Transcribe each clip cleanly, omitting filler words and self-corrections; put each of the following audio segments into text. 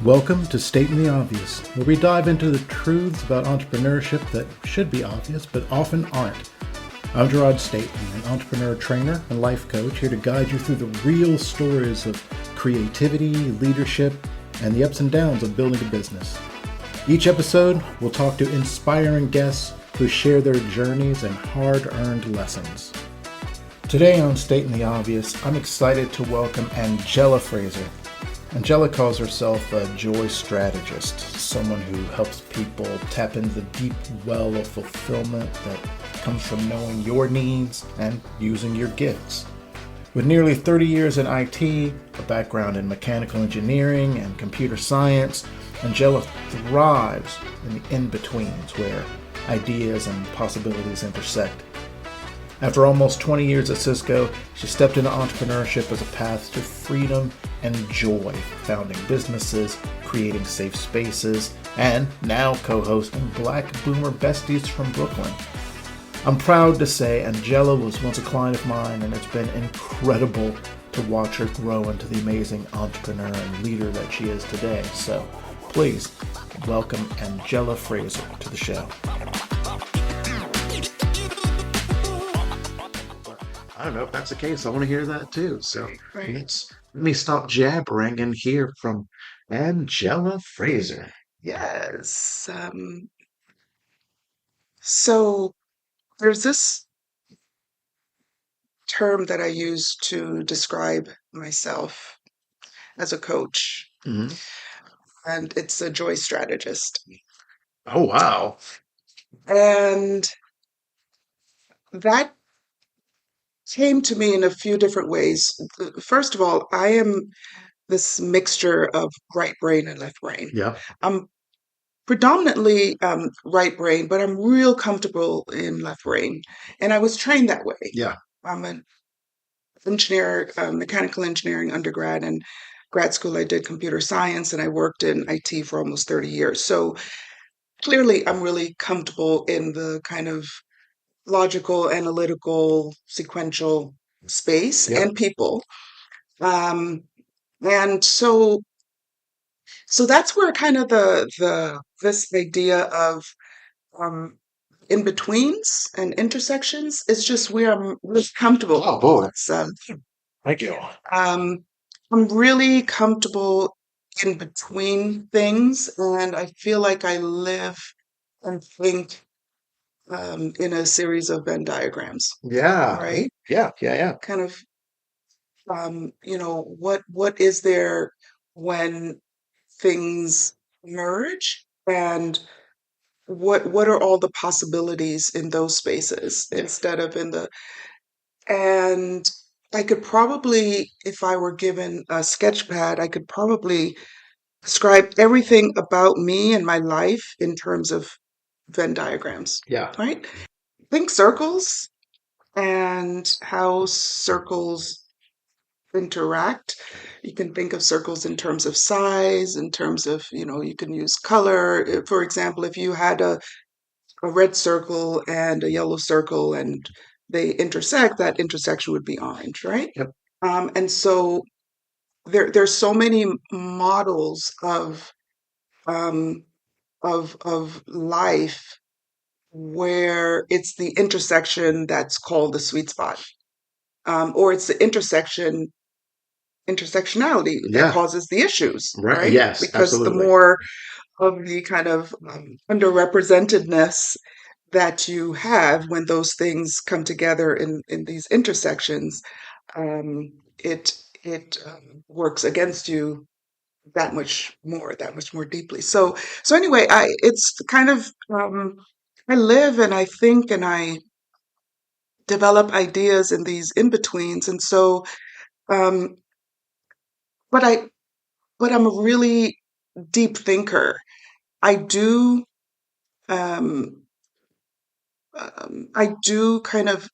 Welcome to Stating the Obvious, where we dive into the truths about entrepreneurship that should be obvious but often aren't. I'm Geraud Staton, an entrepreneur trainer and life coach, here to guide you through the real stories of creativity, leadership, and the ups and downs of building a business. Each episode, we'll talk to inspiring guests who share their journeys and hard-earned lessons. Today on Stating the Obvious, I'm excited to welcome Angella Fraser. Angella calls herself a joy strategist, someone who helps people tap into the deep well of fulfillment that comes from knowing your needs and using your gifts. With nearly 30 years in IT, a background in mechanical engineering and computer science, Angella thrives in the in-betweens where ideas and possibilities intersect. After almost 20 years at Cisco, she stepped into entrepreneurship as a path to freedom and joy, founding businesses, creating safe spaces, and now co-hosting Black Boomer Besties from Brooklyn. I'm proud to say Angella was once a client of mine, and it's been incredible to watch her grow into the amazing entrepreneur and leader that she is today. So please welcome Angella Fraser to the show. I don't know if that's the case. I want to hear that too. So let me stop jabbering and hear from Angella Fraser. Yes. So there's this term that I use to describe myself as a coach, Mm-hmm. and it's a joy strategist. Oh, wow. And that came to me in a few different ways. First of all, I am this mixture of right brain and left brain. Yeah. I'm predominantly right brain, but I'm real comfortable in left brain. And I was trained that way. Yeah. I'm an engineer, mechanical engineering undergrad, and grad school I did computer science, and I worked in IT for almost 30 years. So clearly I'm really comfortable in the kind of logical, analytical, sequential space Yep. and people. Um, and so that's where kind of the this idea of um, in betweens and intersections is just where I'm really comfortable. Oh, boy. It's, Thank you. um, I'm really comfortable in between things, and I feel like I live and think in a series of Venn diagrams, Yeah. right? Yeah. Yeah. Yeah. Kind of, what is there when things merge, and what are all the possibilities in those spaces instead of in the and I could probably, if I were given a sketch pad, I could probably describe everything about me and my life in terms of Venn diagrams, Yeah. right? Think circles and how circles interact. You can think of circles in terms of size, in terms of, you can use color. For example, if you had a red circle and a yellow circle and they intersect, that intersection would be orange, right? Yep. And so there's so many models um, of life where it's the intersection that's called the sweet spot, or it's the intersectionality that Yeah. causes the issues, Right. right? Yes. Because the Absolutely. more of the kind of underrepresentedness that you have when those things come together in these intersections, it works against you that much more deeply. So anyway, I it's kind of I live and I think and I develop ideas in these in betweens, and so um, but but I'm a really deep thinker. I do um, I do kind of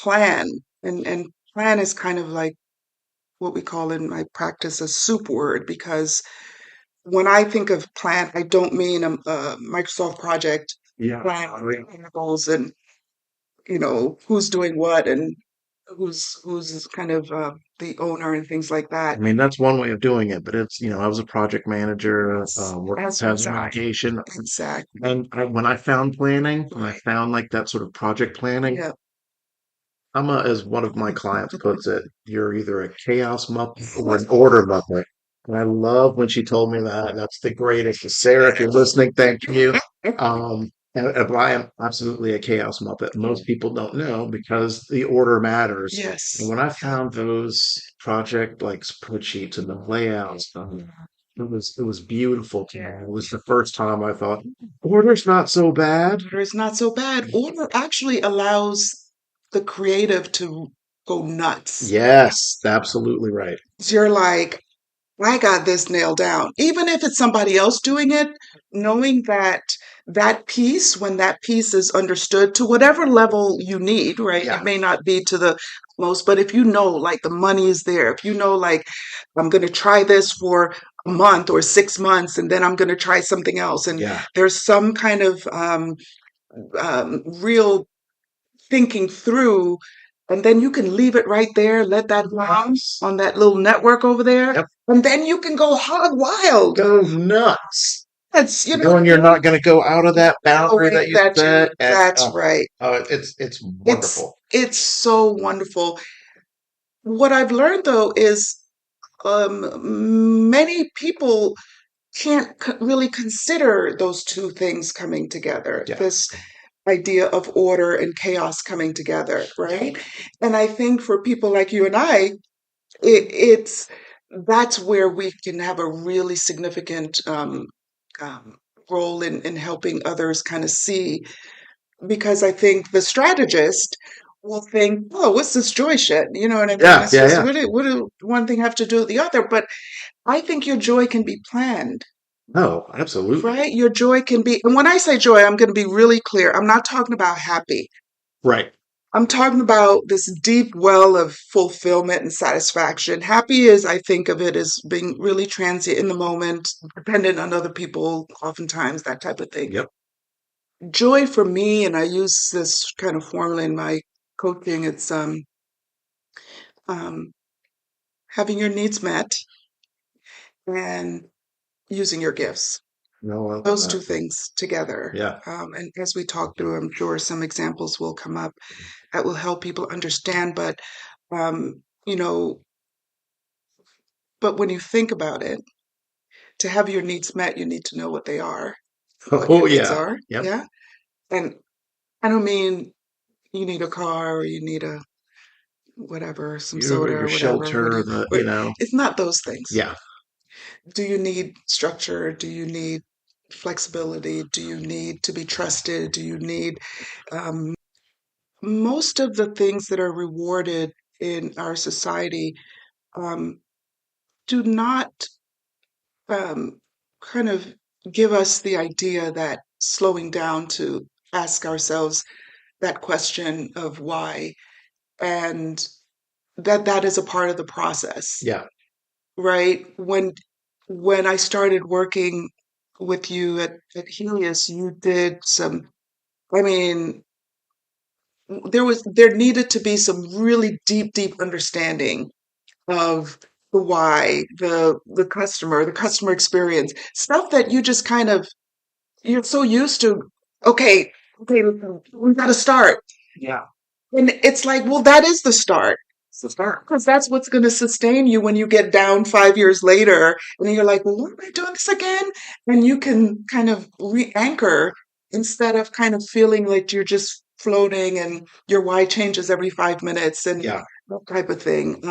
plan, and plan is kind of like what we call in my practice a soup word, because when I think of plan, I don't mean a Microsoft project Yeah. plan with goals and who's doing what and who's kind of the owner and things like I that. mean, that's one way of doing it, but it's, I was a project manager, Yes, worked as in was hazard I. mitigation. Exactly. And when I found planning, when I Right. found like that sort of project planning, Yeah. as one of my clients puts it, you're either a chaos muppet or an order muppet. And I love when she told me that. That's the greatest. Sarah, if you're listening, thank you. And I am absolutely a chaos muppet. Most people don't know because the order matters. And Yes. when I found those project like spreadsheets and the layouts, it was beautiful to me. It was the first time I thought order's not so bad. Order is not so bad. Order actually allows the creative to go nuts. Yes, absolutely right. You're like, I got this nailed down. Even if it's somebody else doing it, knowing that that piece, when that piece is understood to whatever level you need, right? It Yeah, may not be to the most, but if you know, like, the money is there, if you know, like, I'm going to try this for a month or 6 months, and then I'm going to try something else. And yeah. there's some kind of real thinking through, and then you can leave it right there, let that run on that little network over there, Yep. and then you can go hog wild. Go nuts. That's, Knowing you're not going to go out of that boundary that knowing you that set, and that's right. it's It's wonderful. it's so wonderful. What I've learned though is many people can't really consider those two things coming together. Yeah. This idea of order and chaos coming together, right? And I think for people like you and I, it's that's where we can have a really significant um, role in helping others kind of see, because I think the strategist will think, oh, what's this joy shit? You know what I mean? Yeah, It's yeah, just yeah. what do one thing have to do with the other? But I think your joy can be planned, No, absolutely. right? Your joy can be, and when I say joy, I'm going to be really clear. I'm not talking about happy. Right. I'm talking about this deep well of fulfillment and satisfaction. Happy is, I think of it as being really transient in the moment, dependent on other people, oftentimes, that type of thing. Yep. Joy for me, and I use this kind of formula in my coaching, it's um, having your needs met and using your gifts. No, I love Those two that. things together. Yeah. And as we talk through, I'm sure some examples will come up that will help people understand. You know, but when you think about it, to have your needs met, you need to know what they are, what Oh your needs yeah. are. Yep. Yeah. And I don't mean you need a car or you need a whatever, some soda Your or whatever. shelter, What, it's not those things. yeah. Do you need structure? Do you need flexibility? Do you need to be trusted? Do you need um, most of the things that are rewarded in our society um, do not um, kind of give us the idea that slowing down to ask ourselves that question of why, and that is a part of the process, Yeah. right? When I started working with you at Helios, you did some, I mean, there needed to be some really deep understanding of the why, the customer experience, stuff that you just kind of you're so used to. Okay, okay, we got to start, Yeah. and it's like, well, that is the start. It's the start because that's what's going to sustain you when you get down 5 years later, and then you're like, well, what am I doing this again? And you can kind of re-anchor instead of kind of feeling like you're just floating and your why changes every 5 minutes and Yeah. that type of thing.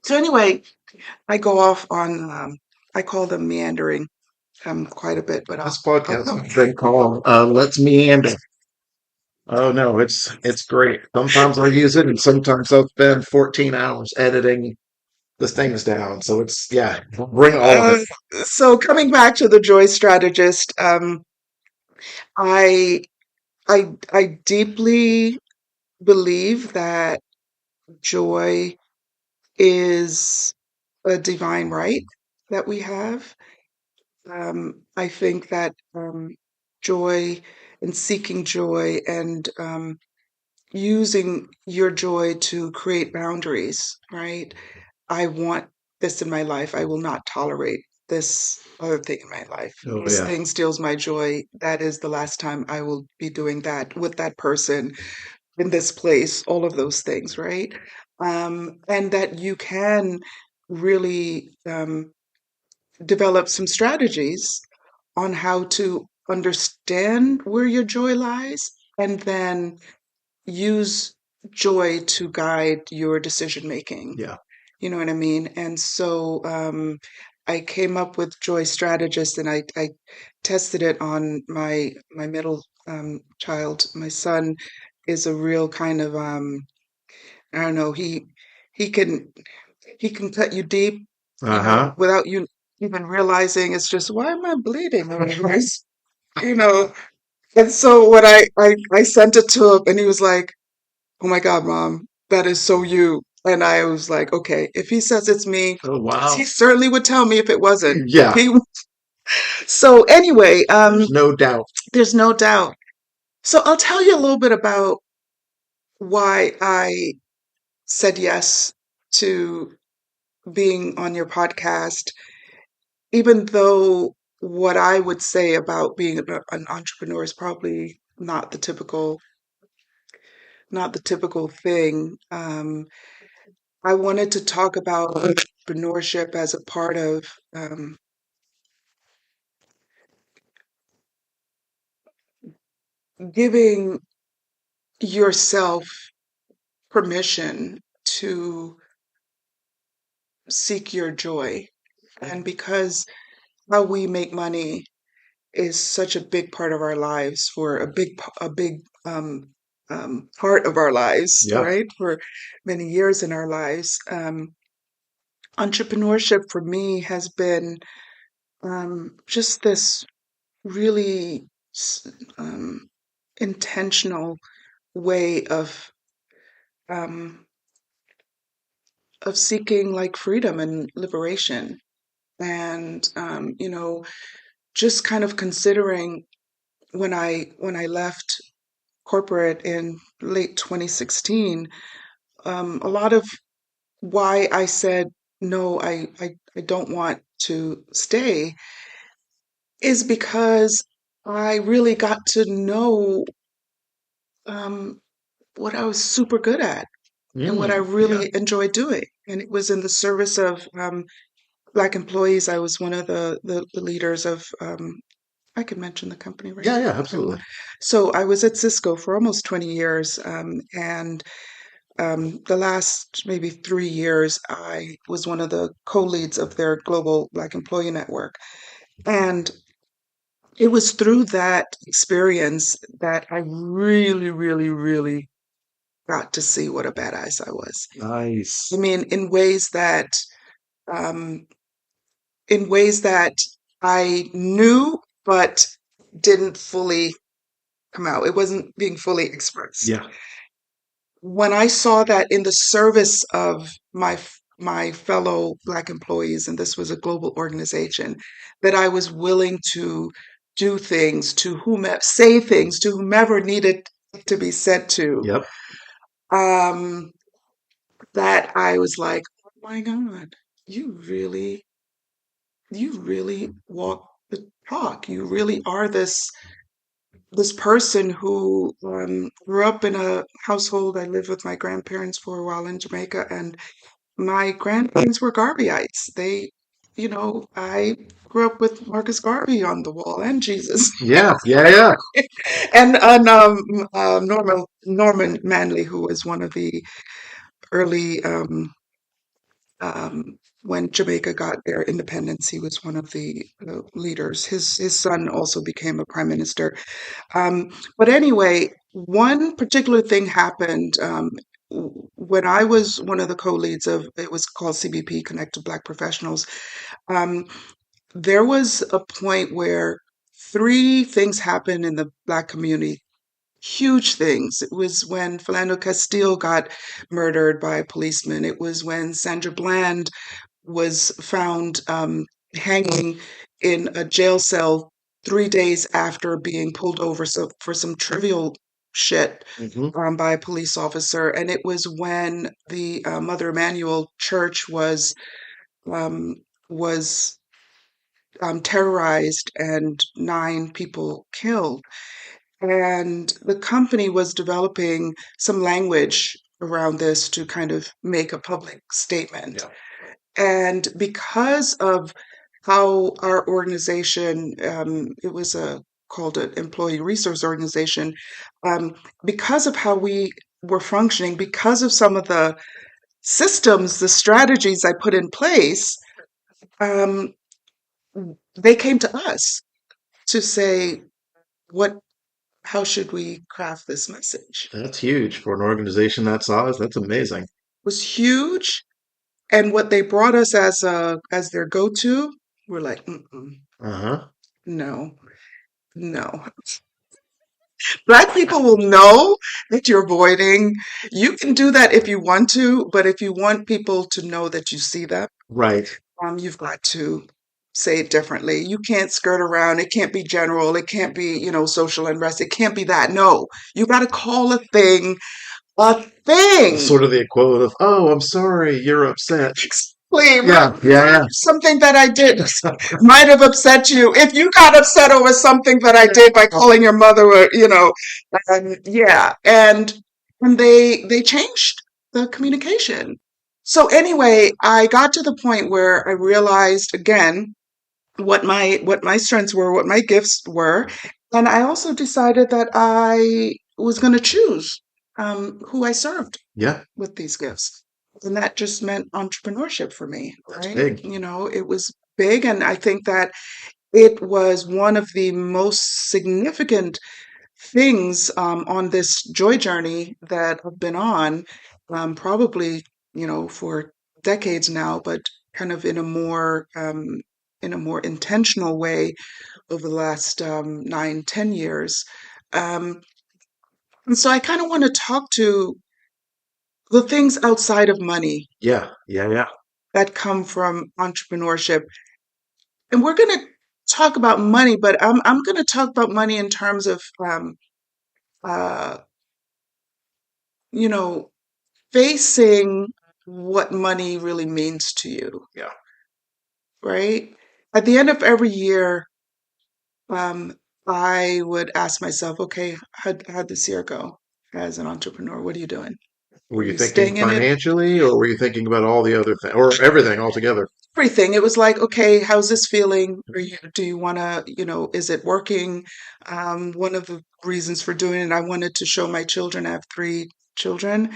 So anyway, I go off on I call them meandering quite a bit, but This I'll podcast come. has been called Let's Meander. Oh no, it's great. Sometimes I use it and sometimes I'll spend 14 hours editing the things down. So it's yeah, bring all of Uh, it. so coming back to the joy strategist, I I deeply believe that joy is a divine right that we have. I think that joy and seeking joy and using your joy to create boundaries, right? I want this in my life. I will not tolerate this other thing in my life. Oh This yeah. thing steals my joy. That is the last time I will be doing that with that person in this place, all of those things, right? And that you can really develop some strategies on how to understand where your joy lies and then use joy to guide your decision making. Yeah. You know what I mean? And so I came up with Joy Strategist, and I tested it on my middle child. My son is a real kind of I don't know. He can he can cut you deep, Uh-huh. without you even realizing. It's just, why am I bleeding? you know. And so when I sent it to him, and he was like, "Oh my God, Mom, that is so you." And I was like, "Okay, if he says it's me, Oh wow. he certainly would tell me if it wasn't." Yeah. So anyway, There's no doubt. there's no doubt. So I'll tell you a little bit about why I said yes to being on your podcast, even though what I would say about being an entrepreneur is probably not the typical thing. I wanted to talk about entrepreneurship as a part of giving yourself permission to seek your joy. And because how we make money is such a big part of our lives, for a big part of our lives, Yeah. right? For many years in our lives. Entrepreneurship for me has been just this really um, intentional way um, of seeking like freedom and liberation, and just kind of considering when I left corporate in late 2016, a lot of why I said no, I don't want to stay is because I really got to know um, what I was super good at and what I Yeah. really enjoyed doing. And it was in the service of Black employees. I was one of the leaders of, I can mention the company, right? Yeah, yeah, Everyone. absolutely. So I was at Cisco for almost 20 years. And the last maybe 3 years, I was one of the co-leads of their global Black employee network. And it was through that experience that I really, really, really got to see what a badass I was. Nice. I mean, um, in ways that I knew, but didn't fully come out. It wasn't being fully expressed. Yeah. When I saw that in the service of my fellow Black employees, and this was a global organization, that I was willing to do things to whomever, say things to whomever needed to be said to, Yep. um, that I was like, oh my God, you really, you really walk the talk. You really are this person who grew up in a household. I lived with my grandparents for a while in Jamaica, and my grandparents were Garveyites. I grew up with Marcus Garvey on the wall and Jesus, Yeah, yeah, yeah. and Norman Manley, who was one of the early when Jamaica got their independence. He was one of the leaders. His son also became a prime minister. But anyway, one particular thing happened when I was one of the co-leads of, it was called CBP, Connect to Black Professionals. Um, there was a point where three things happened in the Black community. Huge things. It was when Philando Castile got murdered by a policeman. It was when Sandra Bland was found hanging in a jail cell 3 days after being pulled over for some trivial shit Hmm. by a police officer, and it was when the Mother Emanuel Church um, was terrorized and 9 people killed. And the company was developing some language around this to kind of make a public statement. Yeah. And because of how our organization, it was called an employee resource organization, um, because of how we were functioning, because of some of the systems, the strategies I put in place, um, they came to us to say, what, how should we craft this message? That's huge for an organization that size. That's amazing. Was huge, and what they brought us as their go-to, we're like, mm-mm, Uh-huh. no, no. Black people will know that you're avoiding. You can do that if you want to, but if you want people to know that you see them, Right. you've got to say it differently. You can't skirt around. It can't be general. It can't be, social unrest. It can't be that. No, you got to call a thing. Sort of the equivalent of, oh, I'm sorry, you're upset. Exactly. Yeah, yeah, Something that I did might have upset you. If you got upset over something that I did by calling your mother, yeah, and they changed the communication. So anyway, I got to the point where I realized again what my strengths were, what my gifts were, and I also decided that I was going to choose who I served yeah. with these gifts. And that just meant entrepreneurship for me, That's right? big. It was big. And I think that it was one of the most significant things on this joy journey that I've been on, probably, for decades now, but kind of in a more intentional way over the last 9, 10 years. Um, and so I kind of want to talk to the things outside of money Yeah, yeah, yeah. that come from entrepreneurship. And we're going to talk about money, but I'm going to talk about money in terms of, uh, you know, facing what money really means to you, Yeah. right? At the end of every year, um, I would ask myself, okay, how'd this year go as an entrepreneur? What are you doing? Were Are you you thinking staying in it? financially or were you thinking about all the other things or everything altogether? Everything. It was like, okay, how's this feeling? Do you want to, is it working? One of the reasons for doing it, I wanted to show my children. I have 3 children,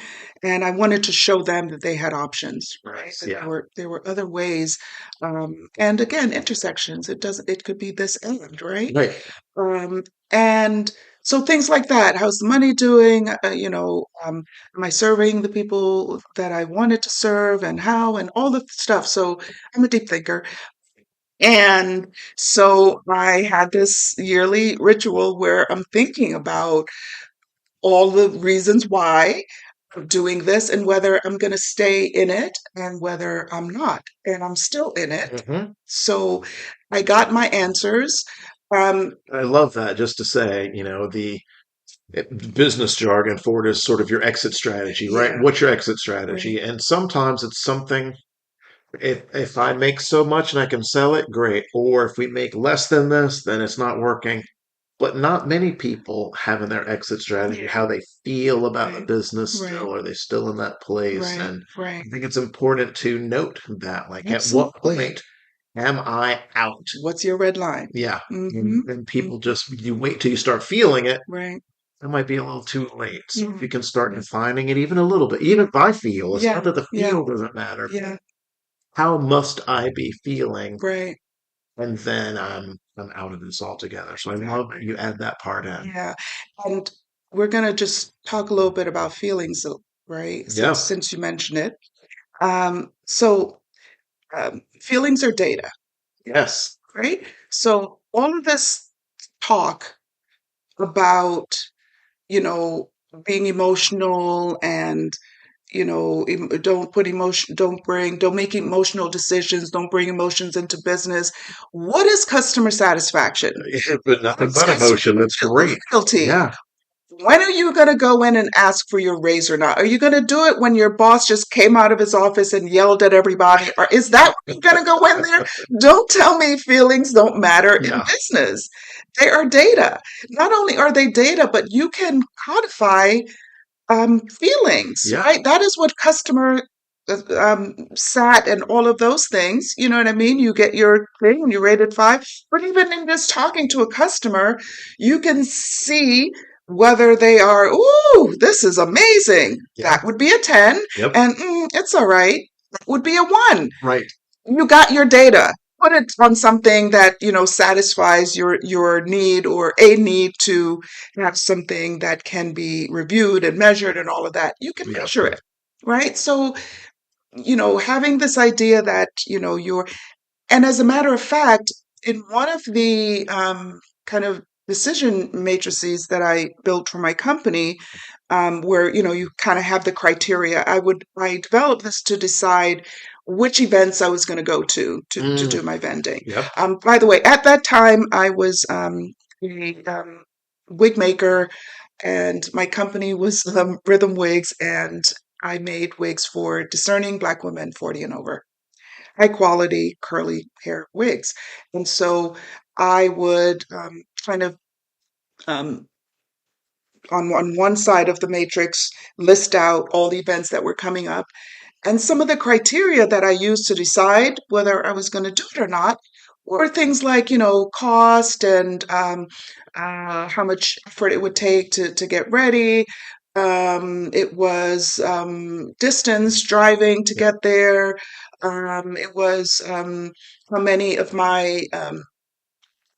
and I wanted to show them that they had options, right? Nice. That Yeah. there were other ways. And again, intersections. It could be this end, right? Right. Um, and so things like that. How's the money doing? Am I serving the people that I wanted to serve and how and all the stuff. So I'm a deep thinker. And so I had this yearly ritual where I'm thinking about all the reasons why I'm doing this and whether I'm going to stay in it and whether I'm not. And I'm still in it. Hmm. So I got my answers. Um, I love that. Just to say, the business jargon for it is sort of your exit strategy, right? yeah, What's your exit right. strategy? And sometimes it's something, if I make so much and I can sell it, great. Or if we make less than this, then it's not working. But not many people have in their exit strategy Yeah, how they feel about the right, business right, still. Are they still in that place? right, And right. I think it's important to note that, like, at what Absolutely. point am I out? What's your red line? Yeah. Mm-hmm. And people Mm-hmm. just, you wait till you start feeling it. Right. It might be a little too late. So if Mm-hmm. you can start defining it even a little bit, even by feel, it's not Yeah, that the yeah, feel doesn't matter. yeah. How must I be feeling? Right. And then I'm out of this altogether. So I love that Exactly. you add that part in. Yeah. And we're gonna just talk a little bit about feelings, right? Yeah. Since you mentioned it. So feelings are data, Yes. right? So all of this talk about, you know, being emotional and don't make emotional decisions, don't bring emotions into business. What is customer satisfaction? But nothing What's but customer emotion. That's great. loyalty? Yeah. When are you going to go in and ask for your raise or not? Are you going to do it when your boss just came out of his office and yelled at everybody? Or is that when you're going to go in there? Don't tell me feelings don't matter in Yeah. business. They are data. Not only are they data, but you can codify feelings, Yeah. right? That is what customer sat and all of those things. You know what I mean? You get your thing and you rate it 5. But even in just talking to a customer, you can see whether they are, ooh, this is amazing. Yeah. That would be a 10. Yep. And it's all right. That would be a 1. Right. You got your data. Put it on something that, satisfies your need or a need to have something that can be reviewed and measured and all of that. You can Yeah. measure it, right? So, having this idea that, and as a matter of fact, in one of the kind of decision matrices that I built for my company, where you kind of have the criteria, I developed this to decide which events I was going to go to do my vending. Yep. By the way, at that time I was a wig maker, and my company was Rhythm Wigs, and I made wigs for discerning Black women 40 and over, high quality curly hair wigs. And so I would kind of um, on one side of the matrix list out all the events that were coming up, and some of the criteria that I used to decide whether I was going to do it or not were things like, cost and how much effort it would take to get ready. It was distance driving to get there. It was how many of my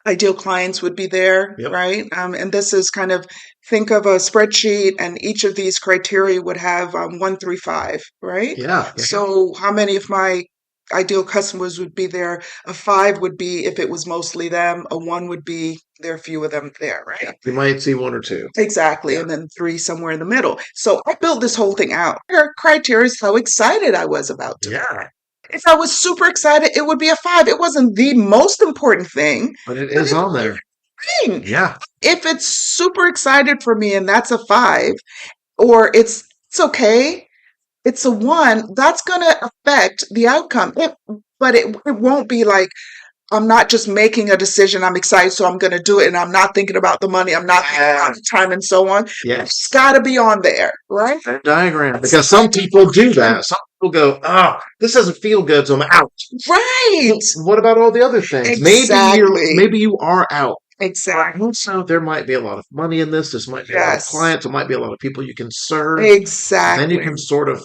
ideal clients would be there, Yep. right? And this is kind of, think of a spreadsheet, and each of these criteria would have 1 through 5, right? Yeah. So how many of my ideal customers would be there? A 5 would be if it was mostly them. A 1 would be there are few of them there, right? You might see 1 or 2. Exactly. Yeah. And then 3 somewhere in the middle. So I built this whole thing out. Her criteria is how excited I was about it. Yeah. If I was super excited, it would be a 5. It wasn't the most important thing, But it but is it's on there. thing. Yeah. If it's super excited for me and that's a 5, or it's okay, it's a 1, that's gonna affect the outcome. But it won't be like I'm not just making a decision. I'm excited, so I'm gonna do it, and I'm not thinking about the money. I'm not thinking about the time and so on. Yes. It's gotta be on there, right? That diagram. Because some people do that. Some people go, oh, this doesn't feel good, so I'm out. Right. What about all the other things? Exactly. Maybe you are out. Exactly. Also, there might be a lot of money in this. This might be a lot of Yes. clients. There might be a lot of people you can serve. Then you Exactly. can sort of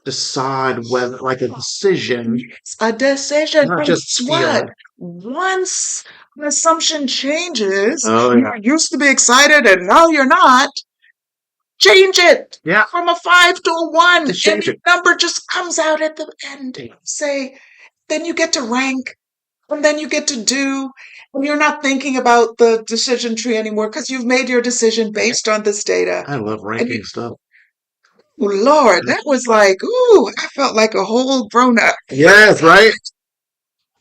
decide whether, like a decision, A decision. not And just what? feeling. Once an assumption changes, Oh, yeah. you used to be excited and now you're not. Change it Yeah. from a 5 to a 1. Just change And it. the number just comes out at the end. Say, then you get to rank, and then you get to do, and you're not thinking about the decision tree anymore because you've made your decision based on this data. I love And ranking stuff. oh, Lord, that was like, ooh, I felt like a whole grown up. Yes, right?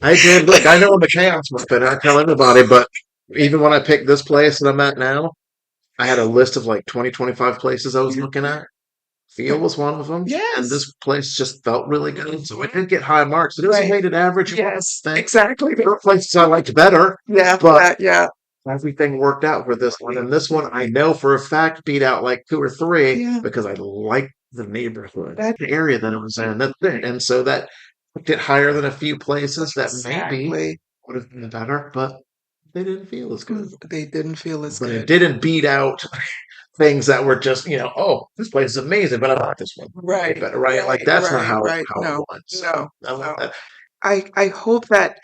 I did. Look, I know I'm a chaos muppet. I tell everybody, but even when I picked this place that I'm at now, I had a list of like 20, 25 places I was looking at. Feel was one of them. And Yes. this place just felt really good. So it did get high marks. It was a Right. weighted average. Yes, Thing. exactly. There were places I liked better, Yeah, but yeah. everything worked out for this one. And this one, I know for a fact, beat out like 2 or 3 Yeah. because I liked the neighborhood, That- the area that it was in. That's it. And so that picked it higher than a few places that maybe Exactly. would have been better, but they didn't feel as good. They didn't feel as But it good. didn't beat out things that were just, oh, this place is amazing, but I like this one. Right. Better, right? Like that's not how right. it No, was. no, I love no. that. I hope that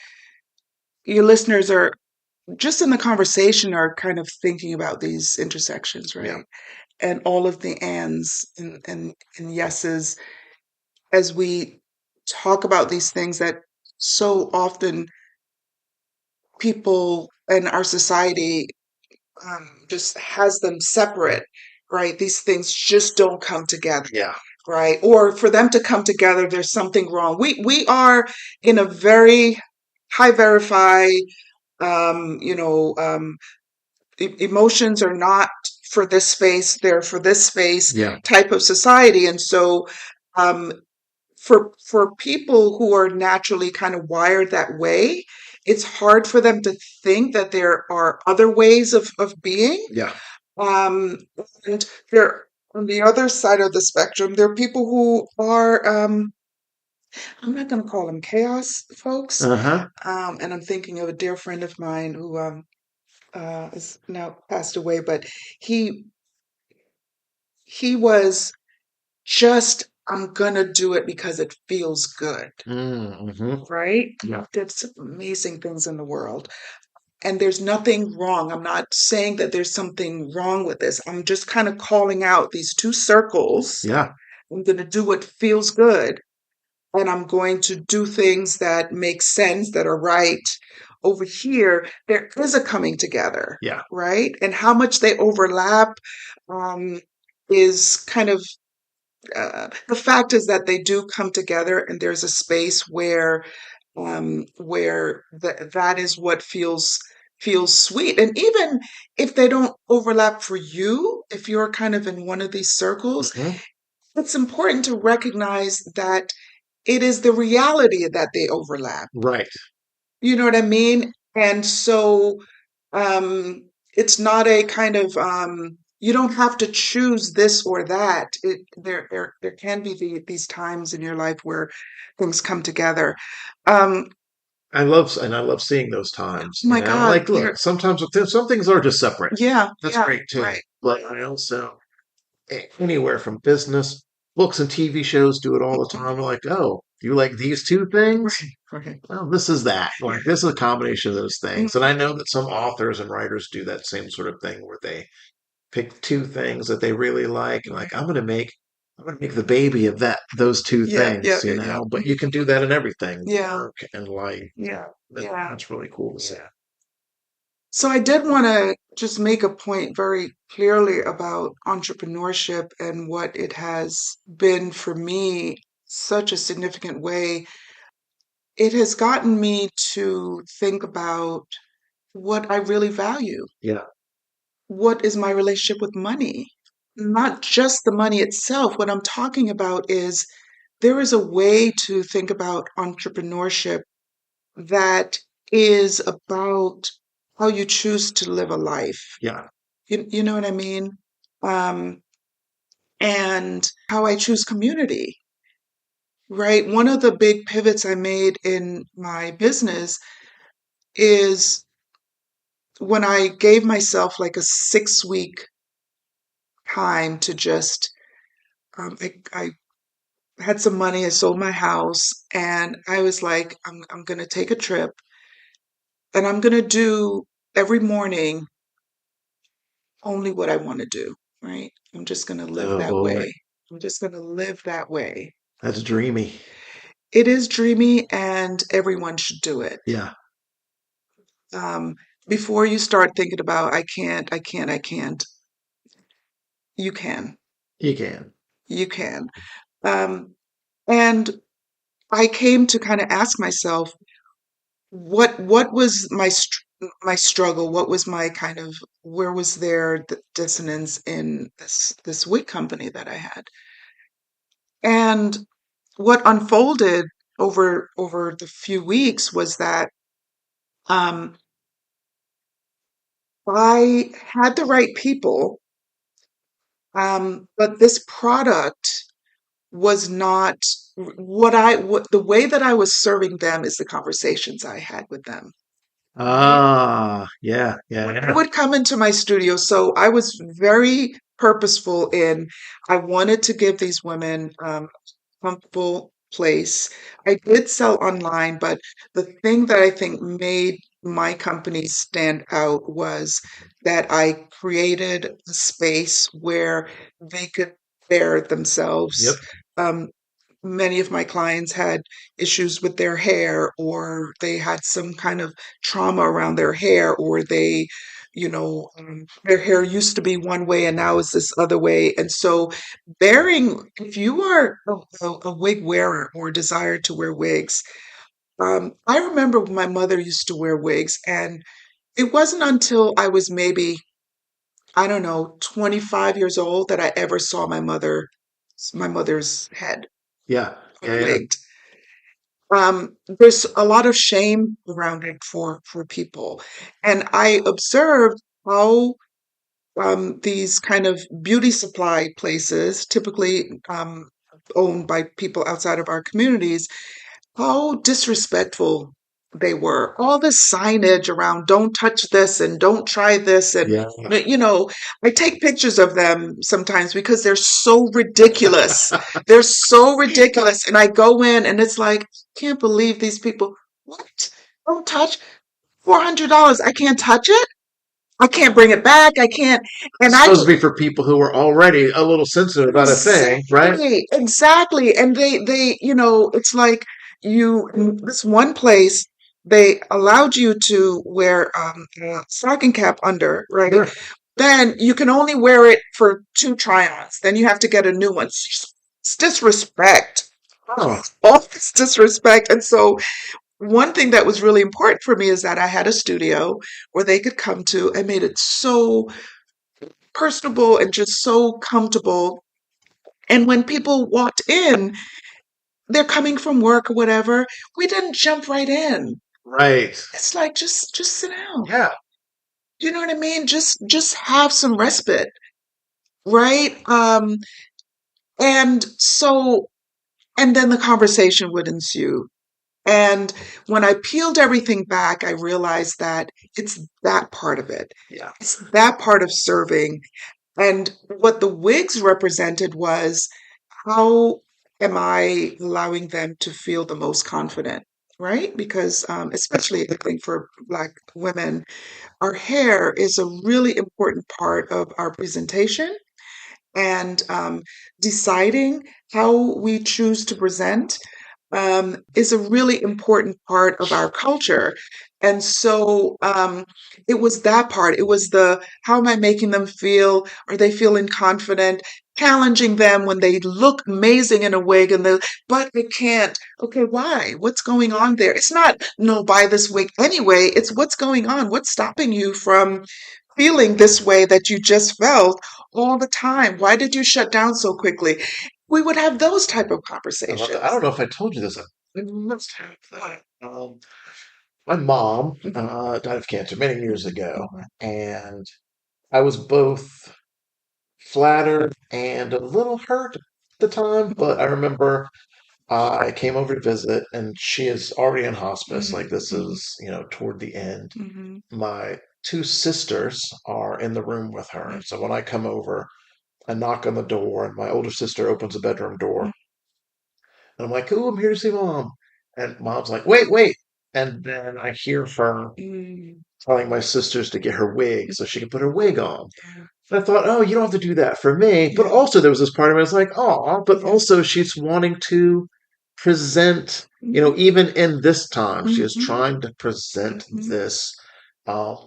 your listeners are just in the conversation are kind of thinking about these intersections, right? Yeah. And all of the ands and yeses as we talk about these things that so often people in our society just has them separate, right? These things just don't come together, Yeah. right? Or for them to come together, there's something wrong. We are in a very high verify, emotions are not for this space, they're for this space Yeah. type of society. And so um, for people who are naturally kind of wired that way, it's hard for them to think that there are other ways of being. Yeah. Um, and there, on the other side of the spectrum, there are people who are, I'm not going to call them chaos folks. Uh-huh. And I'm thinking of a dear friend of mine who is now passed away, but he he was just, I'm gonna do it because it feels good, Mm-hmm. right? Yeah. Did some amazing things in the world. And there's nothing wrong. I'm not saying that there's something wrong with this. I'm just kind of calling out these two circles. Yeah. I'm going to do what feels good, and I'm going to do things that make sense, that are right. Over here, there is a coming together, Yeah. right? And how much they overlap um, is kind of the fact is that they do come together, and there's a space where that is what feels sweet. And even if they don't overlap for you, if you're kind of in one of these circles, Mm-hmm. it's important to recognize that it is the reality that they overlap. Right. You know what I mean? And so it's not a kind of you don't have to choose this or that. There can be these times in your life where things come together. Um, I love seeing those oh times. my God, Like, look, sometimes some things are just separate. yeah, That's yeah, great too. right. But I also anywhere from business, books and TV shows do it all the time. We're like, oh, you like these two things? Right, right. Well, this is that. Like, this is a combination of those Mm, things. And I know that some authors and writers do that same sort of thing where they pick two things that they really like and like, I'm gonna make the baby of those two yeah, yeah, things, yeah, yeah. But you can do that in everything, Yeah, work and life. yeah, That, yeah. that's really cool to see. So I did want to just make a point very clearly about entrepreneurship and what it has been for me, such a significant way. It has gotten me to think about what I really value. Yeah. What is my relationship with money? Not just the money itself. What I'm talking about is there is a way to think about entrepreneurship that is about how you choose to live a life. Yeah. You know what I mean? Um, and how I choose community, right? One of the big pivots I made in my business is when I gave myself like a 6 week time to just, I had some money, I sold my house, and I was like, I'm going to take a trip and I'm going to do every morning only what I want to do, right? I'm just going to live Oh that boy. way. I'm just going to live that way. That's dreamy. It is dreamy and everyone should do it. Yeah. Um, before you start thinking about, I can't, you can. You can. You can. Um, and I came to kind of ask myself, what was my struggle? What was my kind of, where was there the dissonance in this wig company that I had? And what unfolded over the few weeks was that um, I had the right people, but this product was not what the way that I was serving them is the conversations I had with them. Right? Ah, yeah, yeah, When they yeah. would come into my studio, so I was very purposeful in I wanted to give these women comfortable place. I did sell online, but the thing that I think made my company stand out was that I created a space where they could bear themselves. Yep. Um, Many of my clients had issues with their hair, or they had some kind of trauma around their hair, or their hair used to be one way and now it's this other way. And so, if you are a wig wearer or desire to wear wigs, I remember when my mother used to wear wigs, and it wasn't until I was maybe I don't know, 25 years old that I ever saw my mother's head Yeah. Yeah. Yeah. wigged. There's a lot of shame around it for people. And I observed how these kind of beauty supply places, typically owned by people outside of our communities, how disrespectful they were. All this signage around don't touch this and don't try this. And, Yeah. you know, I take pictures of them sometimes because they're so ridiculous. They're so ridiculous. And I go in and it's like, can't believe these people. What? Don't touch $400. I can't touch it. I can't bring it back. I can't. And It's I supposed to be for people who are already a little sensitive about a thing, right? exactly, exactly. And it's like in this one place, they allowed you to wear a stocking cap under, right? Sure. Then you can only wear it for two try-ons. Then you have to get a new one. It's disrespect. Oh, All this disrespect. And so one thing that was really important for me is that I had a studio where they could come to. I made it so personable and just so comfortable. And when people walked in, they're coming from work or whatever, we didn't jump right in. right. It's like just sit down. Yeah. You know what I mean? Just have some respite, right? And so and then the conversation would ensue. And when I peeled everything back, I realized that it's that part of it. Yeah. It's that part of serving. And what the wigs represented was how am I allowing them to feel the most confident, right? Because especially I think for Black women, our hair is a really important part of our presentation and deciding how we choose to present is a really important part of our culture. And so it was that part. It was the how am I making them feel? Are they feeling confident? Challenging them when they look amazing in a wig and they but they can't. Okay, why? What's going on there? It's not no, buy this wig anyway. It's what's going on. What's stopping you from feeling this way that you just felt all the time? Why did you shut down so quickly? We would have those type of I love that. I conversations. don't know if I told you this. I must have that. My mom Mhm, died of cancer many years ago, mhm, and I was both flattered and a little hurt at the time. But I remember I came over to visit, and she is already in hospice. Like mhm, this mhm, is, toward the end. mhm, My two sisters are in the room with her. mhm, So when I come over, I knock on the door, and my older sister opens the bedroom door. And I'm like, "Cool, I'm here to see mom." And mom's like, "Wait, wait." And then I hear her mhm, telling my sisters to get her wig so she can put her wig on. yeah, And I thought, oh, you don't have to do that for me. But yeah, also, there was this part of me that's like, oh, but yeah, also she's wanting to present, mhm, even in this time, she is mhm, trying to present mhm, this, um,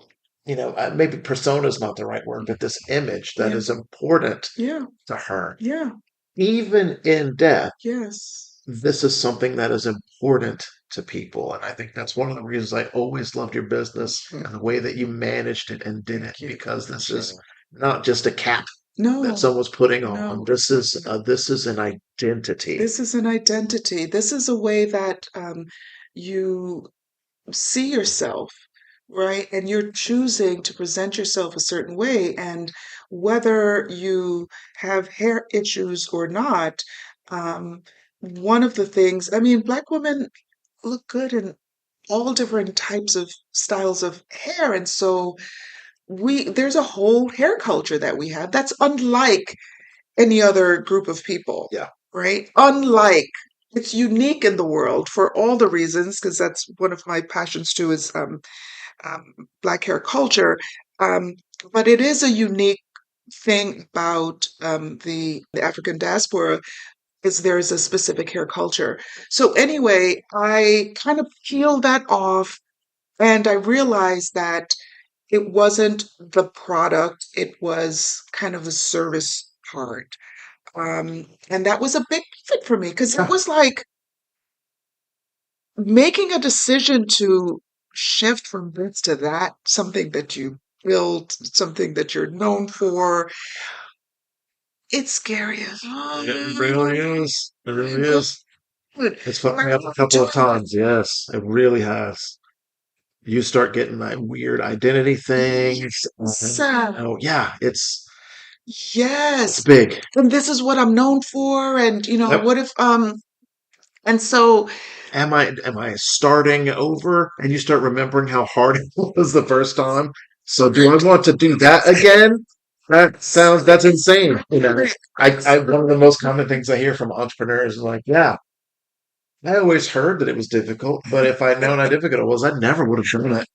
maybe persona is not the right word, but this image that yeah, is important yeah, to her. yeah, Even in death, yes. this is something that is important to people. And I think that's one of the reasons I always loved your business and the way that you managed it and did it, Thank you. because this Appreciate is it. not just a cap that No, someone's putting on. no. This is an identity. This is an identity. This is a way that you see yourself, right? And you're choosing to present yourself a certain way. And whether you have hair issues or not, um, one of the things, I mean, Black women look good in all different types of styles of hair. And so there's a whole hair culture that we have that's unlike any other group of people, Yeah. right? Unlike it's unique in the world for all the reasons, because that's one of my passions too is um, Black hair culture. Um, but it is a unique thing about the African diaspora is there's a specific hair culture. So anyway, I kind of peeled that off and I realized that it wasn't the product, it was kind of the service part. And that was a big fit for me because it Yeah. was like making a decision to shift from this to that, something that you build something that you're known for. It's scary as It really is. It really well. is. It's fucked me up a couple of times. Yes, it really has. You start getting that weird identity things. Yes. Oh yeah, it's Yes. big. And this is what I'm known for. And Yep. what if and so Am I starting over? And you start remembering how hard it was the first time. So do I want to do that again? That's insane. One of the most common things I hear from entrepreneurs is like, yeah, I always heard that it was difficult, but if I'd known how difficult it was, I never would have done it.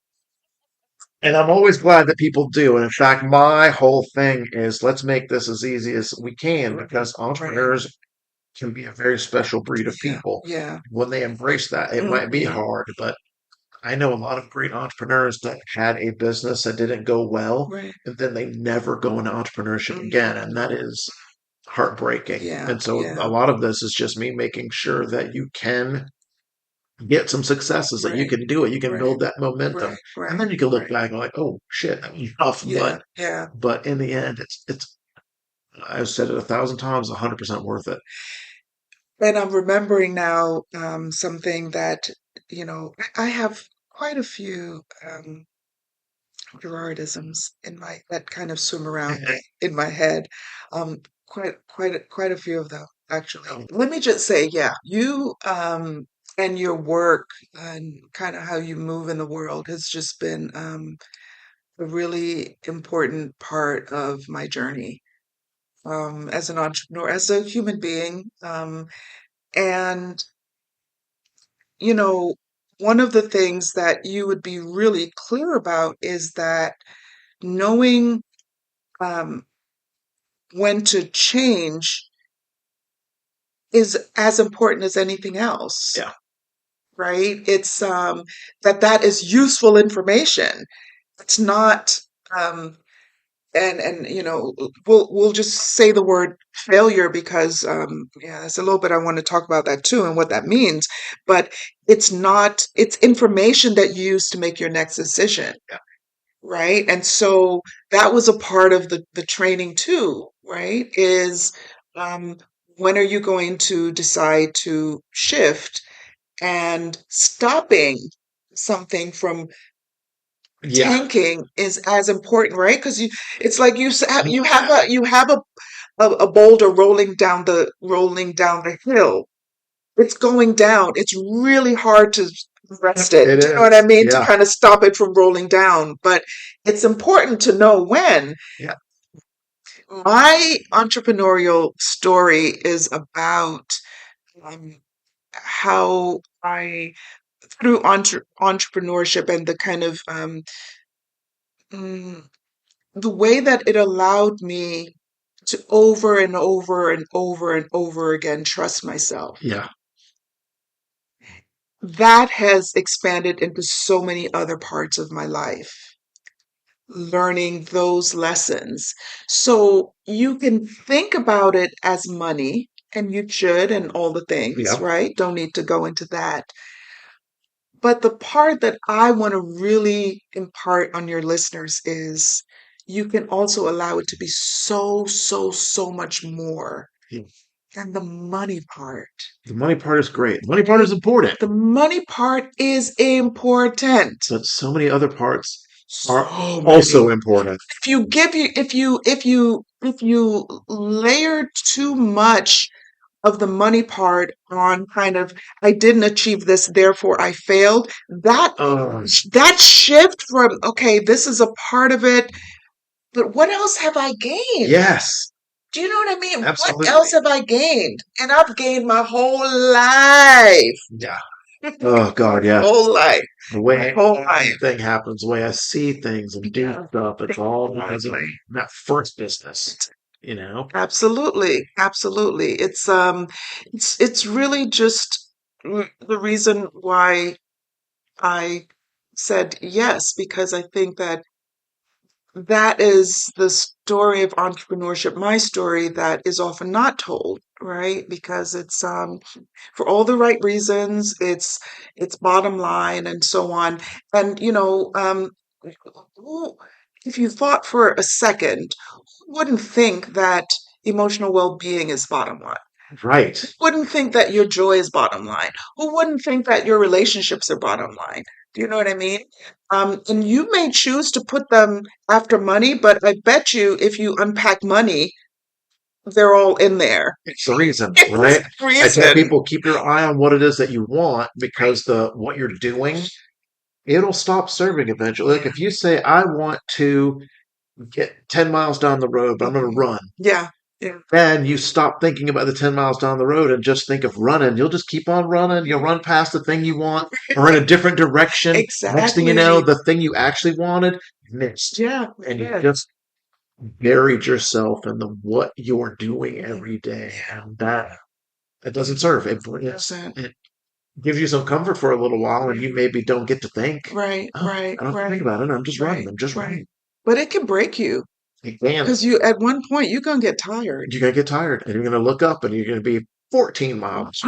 And I'm always glad that people do. And in fact, my whole thing is let's make this as easy as we can because right. entrepreneurs can be a very special breed of Yeah. people. Yeah. When they embrace that, it might be Mhm. hard, but I know a lot of great entrepreneurs that had a business that didn't go well, Right. and then they never go into entrepreneurship again. Mhm. And that is heartbreaking. Yeah. And so a Yeah. lot of this is just me making sure that you can get some successes, that you Right. can do it, you can Right. build that momentum. Right. And Right. then you can look Right. back and like, oh shit, that was tough. Yeah. Yeah. But in the end, it's I've said it 1,000 times, 100% worth it. And I'm remembering now something that, I have quite a few Gerardisms in my that kind of swim around in my head. Um, quite a few of them, actually. Let me just say, yeah, you and your work and kind of how you move in the world has just been a really important part of my journey as an entrepreneur, as a human being. And you know, one of the things that you would be really clear about is that knowing um, when to change is as important as anything else, Yeah. right? It's that is useful information. It's not, um, and we'll just say the word failure because yeah, there's a little bit I want to talk about that too and what that means. But it's not. It's information that you use to make your next decision. Yeah. Right. And so that was a part of the training too, right? Is um, when are you going to decide to shift and stopping something from Yeah. tanking is as important, right? Because it's like Yeah. you have a boulder rolling down the hill. It's going down. It's really hard to rest it. It Do you know what I is. mean? To Yeah. kind of stop it from rolling down. But it's important to know when. Yeah. My entrepreneurial story is about um, how through entrepreneurship and the kind of mm, the way that it allowed me to over and over and over and over again trust myself. Yeah. That has expanded into so many other parts of my life, learning those lessons. So you can think about it as money, and you should, and all the things, Yeah. right? Don't need to go into that. But the part that I want to really impart on your listeners is you can also allow it to be so, so, so much more Yeah. than the money part. The money part is great. The money part is Right? important, The money part is important. but so many other parts are So also many. important. If you layer too much of the money part on kind of I didn't achieve this, therefore I failed, Um, that shift from okay, this is a part of it, but what else have I gained? yes, Do you know what I mean? What else absolutely. have I gained? And I've gained my whole life. Yeah. Oh God, yeah. Whole life. The My way whole life. everything happens, the way I see things and do stuff, it's all because of Exactly. that first business, you know? Absolutely, absolutely. It's really just the reason why I said yes, because I think that that is the story of entrepreneurship, my story that is often not told, right? Because it's for all the right reasons, it's bottom line and so on. And who- if you thought for a second, who wouldn't think that emotional well-being is bottom line? Right. Who wouldn't think that your joy is bottom line? Who wouldn't think that your relationships are bottom line? Do you know what I mean? And you may choose to put them after money, but I bet you if you unpack money, they're all in there. It's the reason, It's right? the I tell reason. people keep your eye on what it is that you want because what you're doing, it'll stop serving eventually. Like if you say, I want to get 10 miles down the road, but I'm going to run. Yeah. Yeah. Then you stop thinking about the 10 miles down the road and just think of running. You'll just keep on running. You'll run past the thing you want or in a different direction. Next thing you know, Exactly. the thing you actually wanted, missed. Yeah. And you Yeah. just buried yourself in what you're doing every day. And that doesn't serve. Doesn't. It gives you some comfort for a little while and you maybe don't get to think. Right. Oh, Right. I don't have to think Right. about it. I'm just running. Right. I'm just Right. running. But it can break you You can. because you, at one point, you're gonna get tired. You're going to get tired and you're going to look up and you're going to be 14 miles.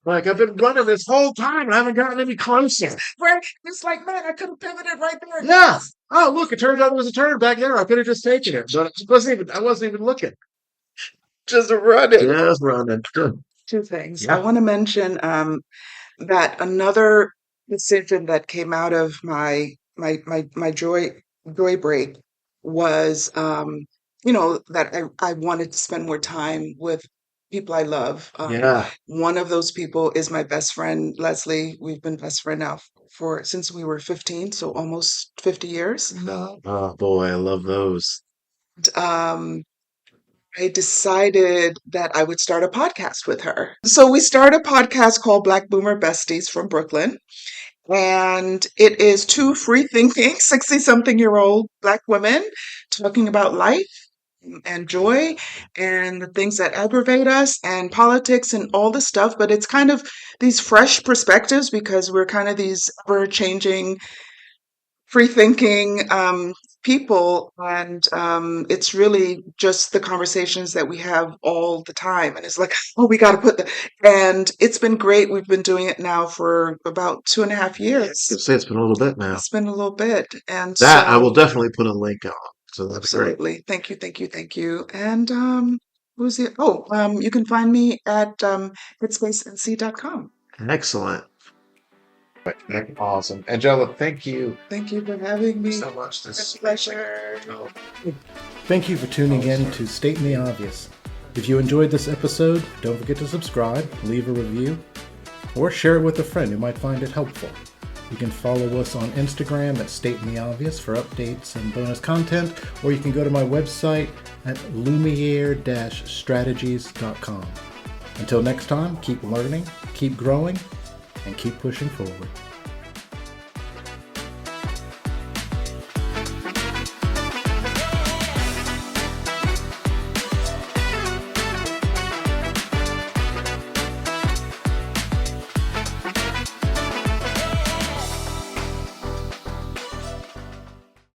Like, I've been running this whole time. I haven't gotten any closer. Right? It's like, man, I could have pivoted right there. Yeah. Oh, look, it turns out there was a turn back there. I could have just taken it. But I wasn't even looking. Just running. Just running. Two things. I Yeah. want to mention that another decision that came out of my joy break was that I wanted to spend more time with people I love. Yeah. One of those people is my best friend Leslie. We've been best friend now for since we were 15, so almost 50 years. No. Oh, boy, I love those. Um, I decided that I would start a podcast with her. So we started a podcast called Black Boomer Besties from Brooklyn. And it is two free thinking 60 something year old Black women talking about life and joy and the things that aggravate us and politics and all this stuff. But it's kind of these fresh perspectives because we're kind of these ever changing free thinking people, and it's really just the conversations that we have all the time, and it's like, oh, we got to put the and it's been great. We've been doing it now for about 2.5 years. I say it's been a little bit now. It's been a little bit, and That I will so definitely put a link on. So that's great. absolutely, thank you, thank you, thank you. And who's it? Oh, you can find me at headspacenc.com. Excellent. Awesome. Angela, thank you Thank you for having me. so much. It's a pleasure. Thank you for tuning in to Stating the Obvious. If you enjoyed this episode, don't forget to subscribe, leave a review, or share it with a friend who might find it helpful. You can follow us on Instagram at Stating the Obvious for updates and bonus content, or you can go to my website at lumiere-strategies.com. Until next time, keep learning, keep growing, and keep pushing forward.